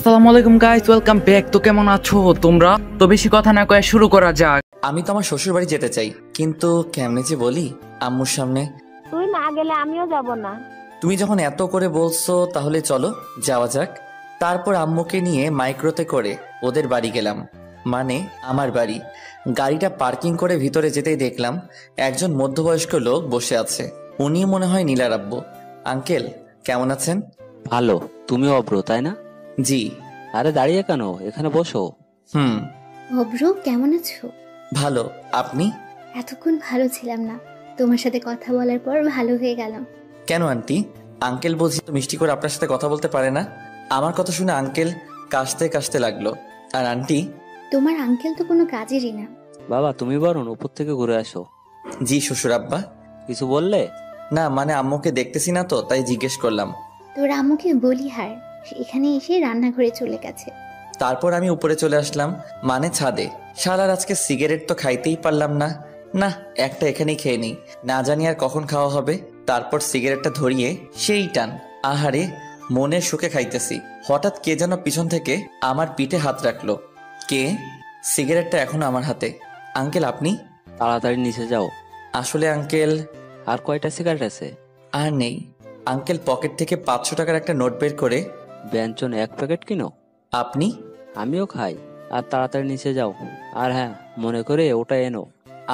আসসালামু আলাইকুম guys, welcome back. তো কেমন আছো তোমরা? তো বেশি কথা না কয়ে শুরু করা যাক। আমি তো আমার শ্বশুর বাড়ি যেতে চাই, কিন্তু কেমনে যে বলি আম্মুর সামনে। তুই না গেলে আমিও যাব না। তুমি যখন এত করে বলছো তাহলে চলো যাওয়া যাক। তারপর আম্মুকে নিয়ে মাইক্রোতে করে ওদের বাড়ি গেলাম, মানে আমার বাড়ি। গাড়িটা পার্কিং করে ভিতরে যেতেই দেখলাম একজন মধ্যবয়স্ক লোক বসে আছে। উনি মনে হয় নীলার আব্বু। আঙ্কেল কেমন আছেন? ভালো। তুমি অব্র, তাই না? জি। আরে দাঁড়িয়ে কেন, এখানে বসো। হুম। অব্রু, কেমন আছো? ভালো, আপনি? এতক্ষণ ভালো ছিলাম না, তোমার সাথে কথা বলার পর ভালো হয়ে গেলাম। কেন আন্টি? আঙ্কেল বুঝি তো মিষ্টি করে আপনার সাথে কথা বলতে পারে না? আমার কথা শুনে আঙ্কেল কাশতে কাশতে লাগলো। আর আন্টি? তোমার আঙ্কেল তো কোনো কাজেরই না। বাবা, তুমি বরং উপর থেকে ঘুরে আসো। জি শ্বশুর আব্বা। কিছু বললে? না, মানে আম্মুকে দেখতেছি না তো, তাই জিজ্ঞেস করলাম। তোর আম্মুকে বলি হার, এখানে এসে রান্নাঘরে চলে গেছে। তারপর আমি উপরে চলে আসলাম, মানে ছাদে। শালার আজকে সিগারেট তো খাইতেই পারলাম না। না, একটা এখানেই খেয়ে নিই, না জানি আর কখন খাওয়া হবে। তারপর সিগারেটটা ধরিয়ে সেই টান। আহারে, মনের সুখে খাইতেছি। হঠাৎ কে যেন পিছন থেকে আমার পিঠে হাত রাখলো। কে? সিগারেটটা এখনো আমার হাতে। আঙ্কেল আপনি? তাড়াতাড়ি নিচে যাও। আসলে আঙ্কেল। আর কয়টা সিগারেট আছে? আর নেই। আঙ্কেল পকেট থেকে 500 টাকার একটা নোট বের করে। ব্যঞ্জন 1 প্যাকেট কিনো। আপনি? আমিও খাই। আর তাড়াতাড়ি নিচে যাও। আর হ্যাঁ, মনে করে ওটা এনো।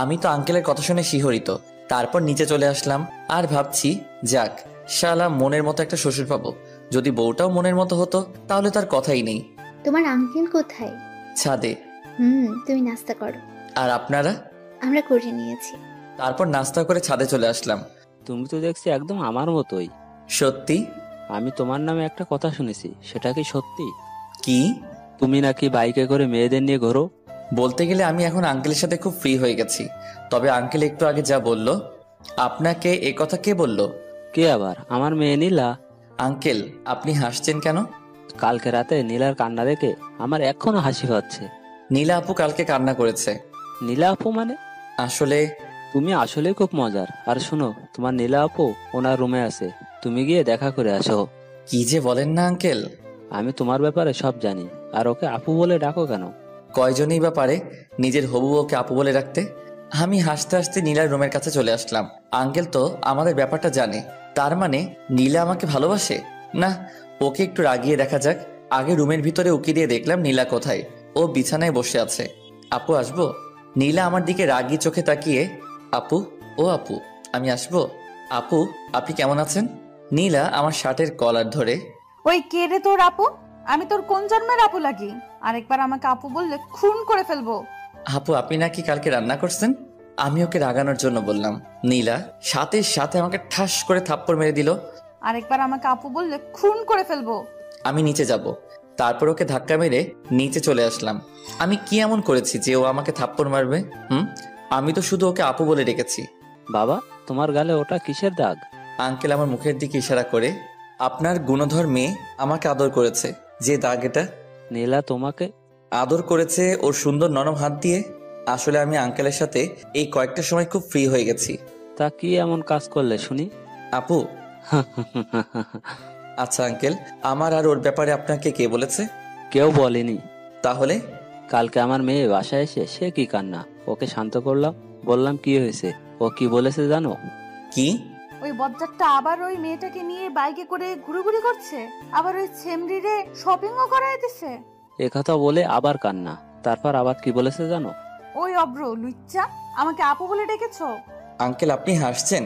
আমি তো আঙ্কেলের কথা শুনে শিহরিত। তারপর নিচে চলে আসলাম আর ভাবছি, যাক শালা মনের মতো একটা শ্বশুর পাবো। যদি বউটাও মনের মতো হতো তাহলে তার কথাই নেই। তোমার আঙ্কেল কোথায়? ছাদে। তুমি নাস্তা করো। আর আপনারা? আমরা করে নিয়েছি। তারপর নাস্তা করে ছাদে চলে আসলাম। তুমি তো দেখছি একদম আমার মতোই। সত্যি? আমি তোমার নামে একটা কথা শুনেছি, সেটা কি সত্যি? কি? তুমি নাকি বাইকে করে মেয়েদের নিয়ে ঘোরো। বলতে গেলে আমি এখন আঙ্কেলের সাথে খুব ফ্রি হয়ে গেছি। তবে আঙ্কেল একটু আগে যা বলল, আপনাকে এ কথা কে বলল? কে আবার? আমার মেয়ে নীলা। আঙ্কেল আপনি হাসছেন কেন? কালকে রাতে নীলার কান্না দেখে আমার এখনো হাসি পাচ্ছে। নীলা আপু কালকে কান্না করেছে। নীলা আপু মানে? আসলে তুমি আসলে খুব মজার। আর শোনো, তোমার নীলা আপু ওনার রুমে আছে, তুমি গিয়ে দেখা করে আসো। কি যে বলেন না আঙ্কেল। আমি তোমার ব্যাপারে সব জানি। আর ওকে আপু বলে ডাকো কেন? কয়জনই বা পারে নিজের হবু বউকে আপু বলে রাখতে। আমি হাসতে হাসতে নীলার রুমের কাছে চলে আসলাম। আঙ্কেল তো আমাদের ব্যাপারটা জানে, তার মানে নীলা আমাকে ভালোবাসে। না, ওকে একটু রাগিয়ে দেখা যাক। আগে রুমের ভিতরে উকি দিয়ে দেখলাম নীলা কোথায়। ও বিছানায় বসে আছে। আপু আসবো? নীলা আমার দিকে রাগি চোখে তাকিয়ে, আপু, ও আপু আমি আসবো? আপু আপনি কেমন আছেন? নীলা আমার শার্টের কলার ধরে, ওই কে রে তোর আপু? আমি তোর কোন জন্মের আপু লাগি? আরেকবার আমাকে আপু বললে খুন করে ফেলবো। আপু আপনি নাকি কালকে রান্না করছেন? আমি ওকে রাগানোর জন্য বললাম। নীলা সাথে সাথে আমাকে ঠাস করে থাপ্পড় মেরে দিল। আরেকবার আমাকে আপু বললে খুন করে ফেলবো। আমি নিচে যাব, তারপর ওকে ধাক্কা মেরে নিচে চলে আসলাম। আমি কি এমন করেছি যে ও আমাকে থাপ্পড় মারবে? আমি তো শুধু ওকে আপু বলে ডেকেছি। বাবা, তোমার গালে ওটা কিসের দাগ? আঙ্কেল আমার মুখের দিকে ইশারা করে, আপনার গুণধর মেয়ে আমাকে আদর করেছে, যে দাগ এটা। নীলা তোমাকে আদর করেছে ওর সুন্দর নরম হাত দিয়ে। আসলে আমি আঙ্কেলের সাথে এই কয়েকটা সময় খুব ফ্রি হয়ে গেছি। তা কি এমন কাজ করলে শুনি? আপু আচ্ছা আঙ্কেল, আমার আর ওর ব্যাপারে আপনাকে কে বলেছে? কেউ বলেনি। তাহলে? কালকে আমার মেয়ে বাসায় এসে সে কি কান্না, ওকে শান্ত করলাম, বললাম কি হয়েছে। ও কি বলেছে জানো? কি? ওই বজ্জারটা আবার ওই মেয়েটাকে নিয়ে বাইকে করে ঘুরুঘুরি করছে, আবার ওই ছেমরিরে শপিংও করাই দিছে। একথা বলে আবার কান্না। তারপর আবার কি বলেছে জানো? ওই অব্র লুচ্চা, আমাকে আপু বলে ডেকেছো? আঙ্কেল আপনি হাসছেন?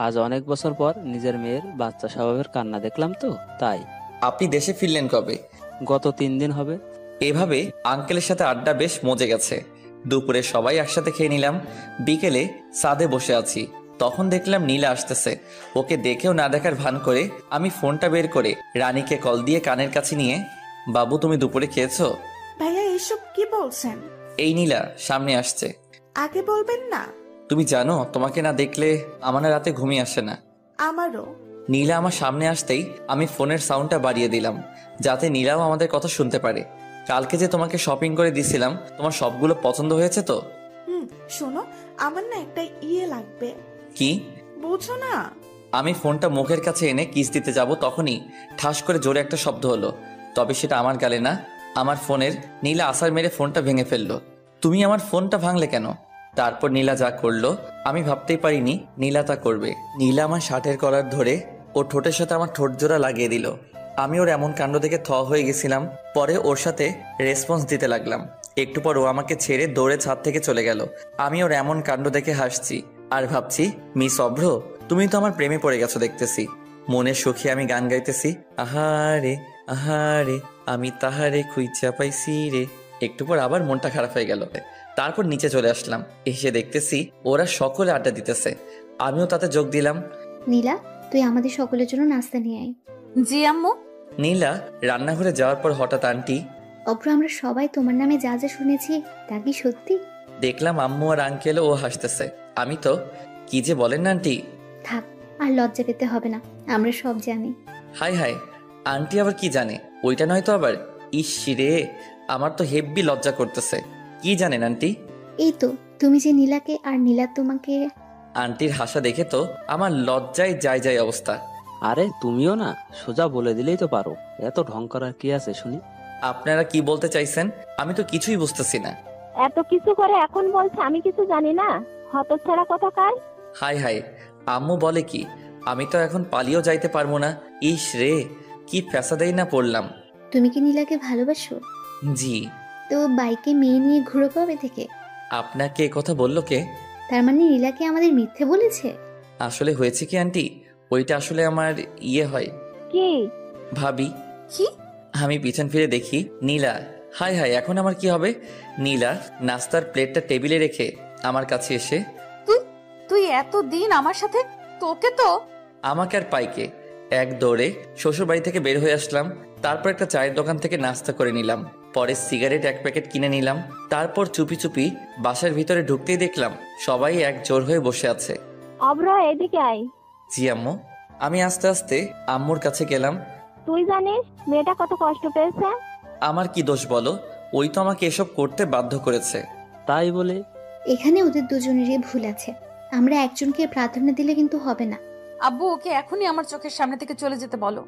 আজ অনেক বছর পর নিজের মেয়ের বাচ্চা স্বভাবের কান্না দেখলাম তো তাই। আপনি দেশে ফিরলেন কবে? গত 3 দিন হবে। এভাবে আঙ্কেলের সাথে আড্ডা বেশ মজে গেছে। দুপুরে সবাই একসাথে খেয়ে নিলাম। বিকেলে ছাদে বসে আছি, তখন দেখলাম নীলা আসতেছে। ওকে দেখেও না দেখার ভান করে আমি ফোনটা বের করে রানীকে কল দিয়ে কানের কাছে নিয়ে, বাবু তুমি দুপুরে খেয়েছো? ভাইয়া এসব কি বলছেন? এই নীলা সামনে আসছে। আগে বলবেন না। তুমি জানো তোমাকে না দেখলে আমার রাতে ঘুমিয়ে আসে না। আমারও। নীলা আমার সামনে আসতেই আমি ফোনের সাউন্ডটা বাড়িয়ে দিলাম, যাতে নীলাও আমাদের কথা শুনতে পারে। কালকে যে তোমাকে শপিং করে দিছিলাম, তোমার সবগুলো পছন্দ হয়েছে তো? শোনো, আমার না একটা লাগবে। কি? বুঝো না? আমি ফোনটা মুখের কাছে এনে কিস দিতে যাব, তখনই ঠাস করে জোরে একটা শব্দ হলো। তবে সেটা আমার গালে না, আমার ফোনের। নীলা আসার মেরে ফোনটা ভেঙে ফেললো। তুমি আমার ফোনটা ভাঙলে কেন? তারপর নীলা যা করলো আমি ভাবতেই পারিনি নীলা তা করবে। নীলা আমার শার্টের কলার ধরে ওর ঠোঁটের সাথে আমার ঠোঁট জোড়া লাগিয়ে দিল। আমি ওর এমন কাণ্ড দেখে হয়ে গেছিলাম। পরে ওর সাথে রেসপন্স দিতে লাগলাম। একটু পর ও আমাকে ছেড়ে দৌড়ে ছাদ থেকে চলে গেল। আমি ওর এমন কাণ্ড দেখে হাসছি আর ভাবছি, মিস অভ্র, তুমি তো আমার প্রেমে পড়ে গেছো দেখতেছি। মনের সুখে আমি গান গাইতেছি, আহারে আহারে আমি তাহারে খুঁজা পাইছি রে। একটু পর আবার মনটা খারাপ হয়ে গেল। তারপর নিচে চলে আসলাম। এসে দেখতেছি ওরা সকলে আড্ডা দিতেছে, আমিও তাতে যোগ দিলাম। নীলা, তুই আমাদের সকলের জন্য নাস্তা নিয়ে আয়। জি আম্মু। নীলা রান্নাঘরে যাওয়ার পর হঠাৎ আন্টি, অভ্র, আমরা সবাই তোমার নামে যা যা শুনেছি তা কি সত্যি? দেখলাম আম্মু আর আঙ্কেল ও হাসতেছে। আমি তো, কি যে বলেন না আন্টি। থাক, আর লজ্জা পেতে হবে না, আমরা সব জানি। হাই হাই, আন্টি আবার কি জানে? ওইটা নয় তো আবার। ইস রে, আমার তো হেব্বি লজ্জা করতেছে। কি জানেন আন্টি? এই তো, তুমি যে নীলাকে আর নীলা তোমাকে। আন্টির হাসা দেখে তো আমার লজ্জায় যায় অবস্থা। আরে তুমিও না, সোজা বলে দিলেই তো পারো, এত ঢং করার কি আছে শুনি? আপনারা কি বলতে চাইছেন আমি তো কিছুই বুঝতেছি না। এত কিছু করে এখন বলছে আমি কিছু জানি না, হতচ্ছাড়া কোথাকার। হাই হাই, আম্মু বলে কি? আমি তো এখন পালিয়েও যাইতে পারবো না। ইস রে, কি ফ্যাসাদেই না পড়লাম। তুমি কি নীলাকে ভালোবাসো? জি। তো বাইকে মেয়ে নিয়ে ঘুরে কবে থেকে? আপনাকে এ কথা বললো কে? তার মানে নীলাকে আমাদের মিথ্যে বলেছে? আসলে হয়েছে কি আন্টি, ওইটা আসলে আমার ইয়ে হয় কি ভাবি। কি? আমি পিছন ফিরে দেখি নীলা। হাই হাই, এখন আমার কি হবে? নীলা নাস্তার প্লেটটা টেবিলে রেখে আমার কাছে এসে, তুই এতদিন আমার সাথে, তোকে তো। আমাকে আর পাইকে এক দৌড়ে শ্বশুর বাড়ি থেকে বের হয়ে আসলাম। তারপর একটা চায়ের দোকান থেকে নাস্তা করে নিলাম। পরে সিগারেট এক প্যাকেট কিনে নিলাম। তারপর চুপি চুপি বাসার ভিতরে ঢুকতেই দেখলাম সবাই এক জোর হয়ে বসে আছে। অভ্র, এদিকে আয়। জি আম্মু। আমি আস্তে আস্তে আম্মুর কাছে গেলাম। তুই জানিস মেয়েটা কত কষ্ট পেয়েছে? আমার কি দোষ বলো? ওই তো আমাকে এসব করতে বাধ্য করেছে। তাই বলে? এখানে ওদের দুজনেরই ভুল আছে, আমরা একজনকে প্রাধান্য দিলে কিন্তু হবে না। আব্বু, ওকে এখনই আমার চোখের সামনে থেকে চলে যেতে বলো।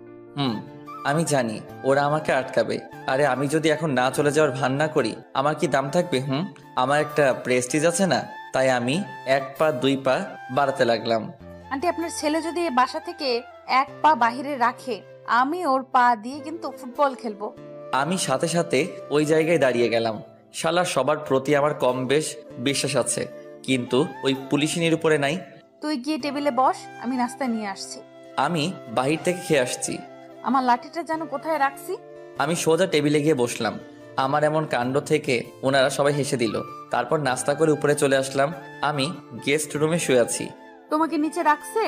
আমি জানি ওরা আমাকে আটকাবে। আরে আমি যদি এখন না চলে যাওয়ার ভান না করি আমার কি দাম থাকবে? আমার একটা প্রেস্টিজ আছে না? তাই আমি 1 পা 2 পা বাড়াতে লাগলাম। আন্টি, আপনার ছেলে যদি এই বাসা থেকে 1 পা বাহিরে রাখে, আমি ওর পা দিয়ে কিন্তু ফুটবল খেলবো। আমি সাথে সাথে ওই জায়গায় দাঁড়িয়ে গেলাম। শালা সবার প্রতি আমার কম বেশ বিশ্বাস আছে, কিন্তু ওই পুলিশিনীর উপরে নাই। তুই গিয়ে টেবিলে বস, আমি নাস্তা নিয়ে আসছি। আমি বাহির থেকে খেয়ে আসছি। আমার লাঠিটা যেন কোথায় রাখছি। আমি সোজা টেবিলে গিয়ে বসলাম। আমার এমন কাণ্ড থেকে ওনারা সবাই হেসে দিল। তারপর নাস্তা করে উপরে চলে আসলাম। আমি গেস্ট রুমে শুয়ে আছি। তোমাকে নিচে রাখছে?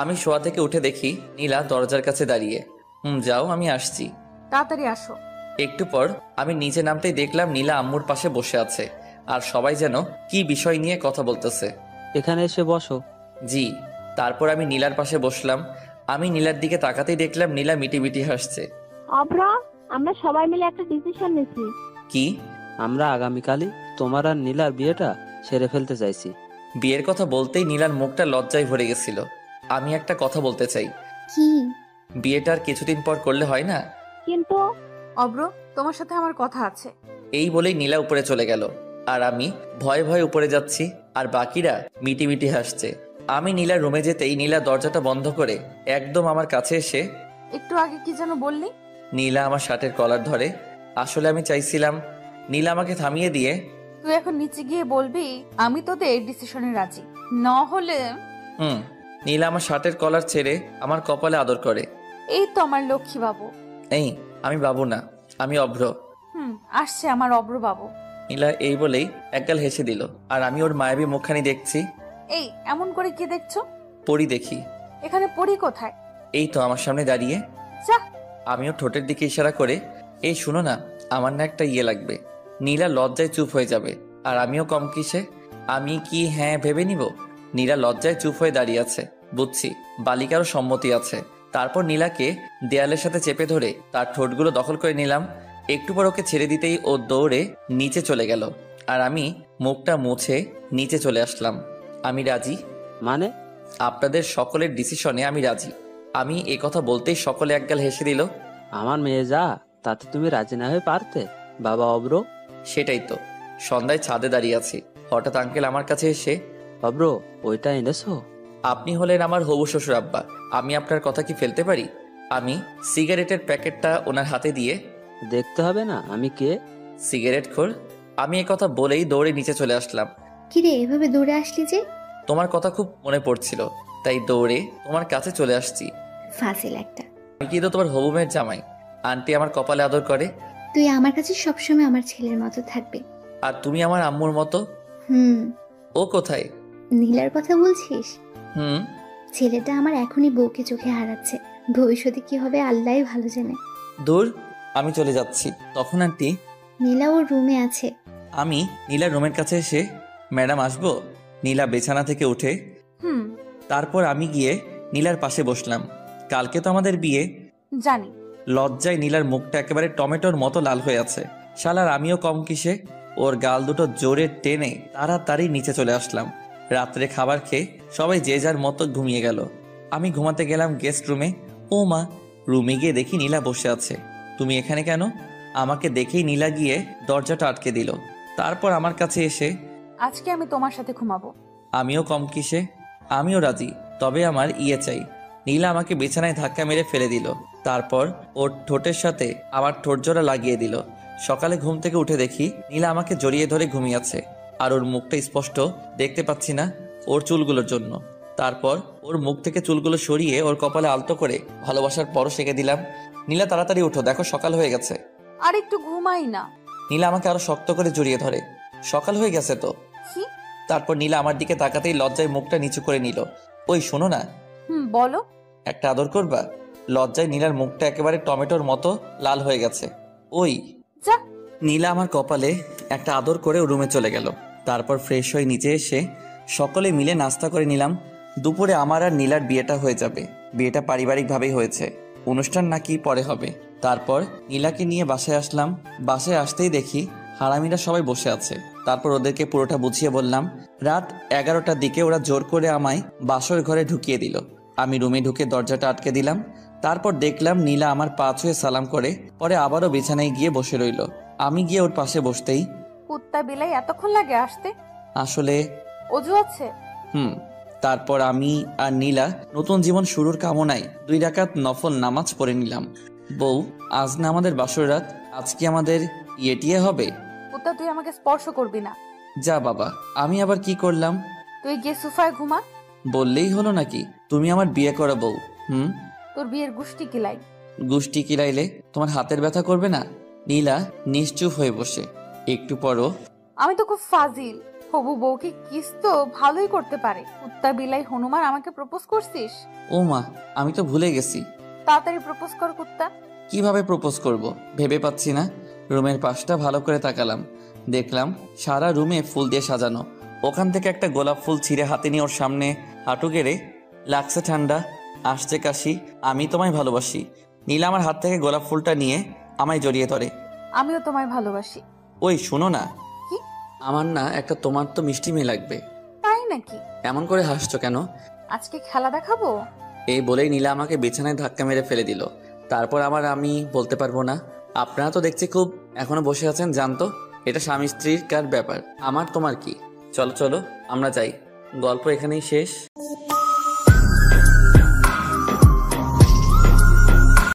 আমি শোয়া থেকে উঠে দেখি নীলা দরজার কাছে দাঁড়িয়ে। যাও, আমি আসছি। তাড়াতাড়ি আসো। একটু পর আমি নিচে নামতেই দেখলাম নীলা আম্মুর পাশে বসে আছে আর সবাই যেন কি বিষয় নিয়ে কথা বলতেছে। এখানে এসে বসো। জি। তারপর আমি নীলার পাশে বসলাম। আমি নীলার দিকে তাকাতেই দেখলাম নীলা মিটি মিটি হাসছে। অভ্র, আমরা সবাই মিলে একটা ডিসিশন নিয়েছি। কি? আমরা আগামীকালই তোমার আর নীলার বিয়েটা সেরে ফেলতে চাইছি। বিয়ের কথা বলতেই নীলার মুখটা লজ্জায় ভরে গেছিল। আমি একটা কথা বলতে চাই। কি? বিয়েটা আর কিছুদিন পর করলে হয় না? কিন্তু অব্র, তোমার সাথে আমার কথা আছে। এই বলেই নীলা উপরে চলে গেল আর আমি ভয়ে ভয়ে উপরে যাচ্ছি আর বাকিরা মিটি মিটি হাসছে। আমি নীলার রুমে যেতেই নীলা দরজাটা বন্ধ করে একদম আমার কাছে এসে, একটু আগে কি যেন বললি? নীলা আমার শার্টের কলার ধরে। আসলে আমি চাইছিলাম নীলা আমাকে থামিয়ে দিয়ে, তুই এখন নিচে গিয়ে বলবি আমি তোদের ডিসিশনে রাজি, না হলে। নীলা আমার শার্টের কলার ছেড়ে আমার কপালে আদর করে। এই তো আমার লক্ষ্মী বাবু। এই, আমি বাবু না, আমি অভ্র। আসছে আমার অব্র বাবু। নীলা এই বলেই একগাল হেসে দিল আর আমি ওর মায়াবী মুখখানি দেখছি। এই, এমন করে কি দেখছো? পরি দেখি। এখানে পড়ি কোথায়? এই তো আমার সামনে দাঁড়িয়ে। যা। আমিও ঠোঁটের দিকে ইশারা করে, এই শুনো না, আমার না একটা ইয়ে লাগবে। নীলা লজ্জায় চুপ হয়ে যাবে আর আমিও কম কিসে। আমি কি হ্যাঁ ভেবে নিব? নীলা লজ্জায় চুপ হয়ে দাঁড়িয়ে আছে। বুঝছি বালিকারও সম্মতি আছে। তারপর নীলাকে দেয়ালের সাথে চেপে ধরে তার ঠোঁটগুলো দখল করে নিলাম। একটু পর ওকে ছেড়ে দিতেই ও দৌড়ে নিচে চলে গেল আর আমি মুখটা মুছে নিচে চলে আসলাম। আমি রাজি। মানে? আপনাদের সকলের ডিসিশনে আমি রাজি। আমি এ কথা বলতেই সকলে একগাল হেসে দিল। আমার মেয়ে যা তাতে তুমি রাজি না হয়ে পারতে? বাবা অব্র, সেটাই তো, সন্ধ্যায় ছাদে দাঁড়িয়ে আছি, হঠাৎ আঙ্কেল আমার কাছে এসে, অব্র ওইটা এনেছো? আপনি হলেন আমার হবু শ্বশুর আব্বা, আমি আপনার কথা কি ফেলতে পারি? আমি সিগারেটের প্যাকেটটা ওনার হাতে দিয়ে, দেখতে হবে না আমি কে? সিগারেট খোর। আমি এই কথা বলেই দৌড়ে নিচে চলে আসলাম। কিরে এভাবে দৌড়ে আসলি যে? তোমার কথা খুব মনে পড়ছিল, তাই দৌড়ে তোমার কাছে চলে আসছি। ফাজিল একটা। আমি কিন্তু তোমার হবু মেয়ের জামাই, আন্টি আমার কপালে আদর করে, তুই আমার কাছে সবসময় আমার ছেলের মতো থাকবে। আর তুমি আমার আম্মুর মতো। হুম। ও কোথায়? নীলার কথা বলছিস? হুম। ছেলেটা আমার এখনই বউকে চোখে হারাচ্ছে, ভবিষ্যতে কি হবে আল্লাহই ভালো জানে। দূর, আমি চলে যাচ্ছি। তখন আন্টি, নীলা ওর রুমে আছে। আমি নীলার রুমের কাছে এসে, ম্যাডাম আসবো? নীলা বিছানা থেকে উঠে, হুম, তারপর আমি গিয়ে নীলার পাশে বসলাম। কালকে তো আমাদের বিয়ে। জানি। লজ্জায় নীলার মুখটা একেবারে টমেটোর মতো লাল হয়ে আছে। শালার আমিও কম কিসে, ওর গাল দুটো জোরে টেনে তাড়াতাড়ি নিচে চলে আসলাম। রাত্রে খাবার খেয়ে সবাই যে যার মতো ঘুমিয়ে গেল। আমি ঘুমাতে গেলাম গেস্ট রুমে। ও মা, রুমে গিয়ে দেখি নীলা বসে আছে। তুমি এখানে কেন? আমাকে দেখেই নীলা গিয়ে দরজাটা আটকে দিল। তারপর আমার কাছে এসে, আজকে আমি তোমার সাথে ঘুমাবো। আমিও কম কিসে, আমিও রাজি, তবে আমার ইয়ে চাই। নীলা আমাকে বিছানায় ধাক্কা মেরে ফেলে দিল। তারপর ওর ঠোঁটের সাথে আমার ঠোঁট জোড়া লাগিয়ে দিল। সকালে ঘুম থেকে উঠে দেখি নীলা আমাকে জড়িয়ে ধরে ঘুমিয়ে আছে, আর ওর মুখটা স্পষ্ট দেখতে পাচ্ছি না ওর চুলগুলোর জন্য। তারপর ওর মুখ থেকে চুলগুলো সরিয়ে ওর কপালে আলতো করে ভালোবাসার পরশ এঁকে দিলাম। নীলা তাড়াতাড়ি উঠো, দেখো সকাল হয়ে গেছে। আর একটু ঘুমাই না। নীলা আমাকে আরো শক্ত করে জড়িয়ে ধরে, সকাল হয়ে গেছে তো। কি? তারপর নীলা আমার দিকে তাকাতেই লজ্জায় মুখটা নিচু করে নিল। ওই শোনো না, হুম, বলো। একটা আদর করবা? লজ্জায় নীলার মুখটা একেবারে টমেটোর মতো লাল হয়ে গেছে। ওই যা। নীলা আমার কপালে একটা আদর করে রুমে চলে গেল। তারপর ফ্রেশ হয়ে নিচে এসে সকলে মিলে নাস্তা করে নিলাম। দুপুরে আমার আর নীলার বিয়েটা হয়ে যাবে। বিয়েটা পারিবারিকভাবেই হয়েছে, অনুষ্ঠান নাকি পরে হবে। তারপর নীলাকে নিয়ে বাসায় আসলাম। বাসায় আসতেই দেখি হারামিরা সবাই বসে আছে। তারপর ওদেরকে পুরোটা বুঝিয়ে বললাম। রাত 11টার দিকে ওরা জোর করে আমায় বাসর ঘরে ঢুকিয়ে দিল। আমি রুমে ঢুকে দরজাটা আটকে দিলাম। তারপর দেখলাম নীলা আমার পা ছুঁয়ে সালাম করে পরে আবারও বিছানায় গিয়ে বসে রইল। আমি গিয়ে ওর পাশে বসতেই, কুত্তা বিলাই এতক্ষণ লাগে আসতে? আসলে অজু আছে? তারপর আমি আর নীলা নতুন জীবন শুরুর কামনায় 2 রাকাত নফল নামাজ পড়ে নিলাম। বউ, আজ না আমাদের বাসর রাত, আজ কি আমাদের ইয়েটিয়ে হবে? কুত্তা, তুই আমাকে স্পর্শ করবি না। যা বাবা, আমি আবার কি করলাম? তুই গিয়ে সোফায় ঘুমা। বললেই হলো নাকি? তুমি আমার বিয়ে করা বউ। তোর বিয়ের গুষ্টি কিলাই। গুষ্টি কিলাইলে তোমার হাতের ব্যথা করবে না? নীলা নিশ্চুপ হয়ে বসে। একটু পরও, আমি তো খুব ফাজিল। হবু বউকে কিস তো ভালোই করতে পারে। কুত্তা বিলাই হনুমান আমাকে প্রপোজ করছিস? ও মা, আমি তো ভুলে গেছি। তাড়াতাড়ি প্রপোজ কর কুত্তা। কিভাবে প্রপোজ করব ভেবে পাচ্ছি না। রুমের পাশটা ভালো করে তাকালাম, দেখলাম সারা রুমে ফুল দিয়ে সাজানো। ওখান থেকে একটা গোলাপ ফুল ছিঁড়ে হাতে নিয়ে ওর সামনে হাঁটু গেড়ে, লাগছে ঠান্ডা, আসছে কাশি, আমি তোমায় ভালোবাসি। নীলা আমার হাত থেকে গোলাপ ফুলটা নিয়ে আমায় জড়িয়ে ধরে। আমিও তোমায় ভালোবাসি। ওই শোনো না, কি? আমার না একটা তোমার তো মিষ্টি মেয়ে লাগবে। তাই নাকি? এমন করে হাসছো কেন? আজকে খেলা দেখাবো। এই বলেই নীলা আমাকে বিছানায় ধাক্কা মেরে ফেলে দিল। তারপর আমি বলতে পারবো না। আপনারা তো দেখছি খুব এখনো বসে আছেন, জানতো এটা স্বামী স্ত্রীর কার ব্যাপার, আমার তোমার কি? চলো চলো আমরা যাই, গল্প এখানেই শেষ।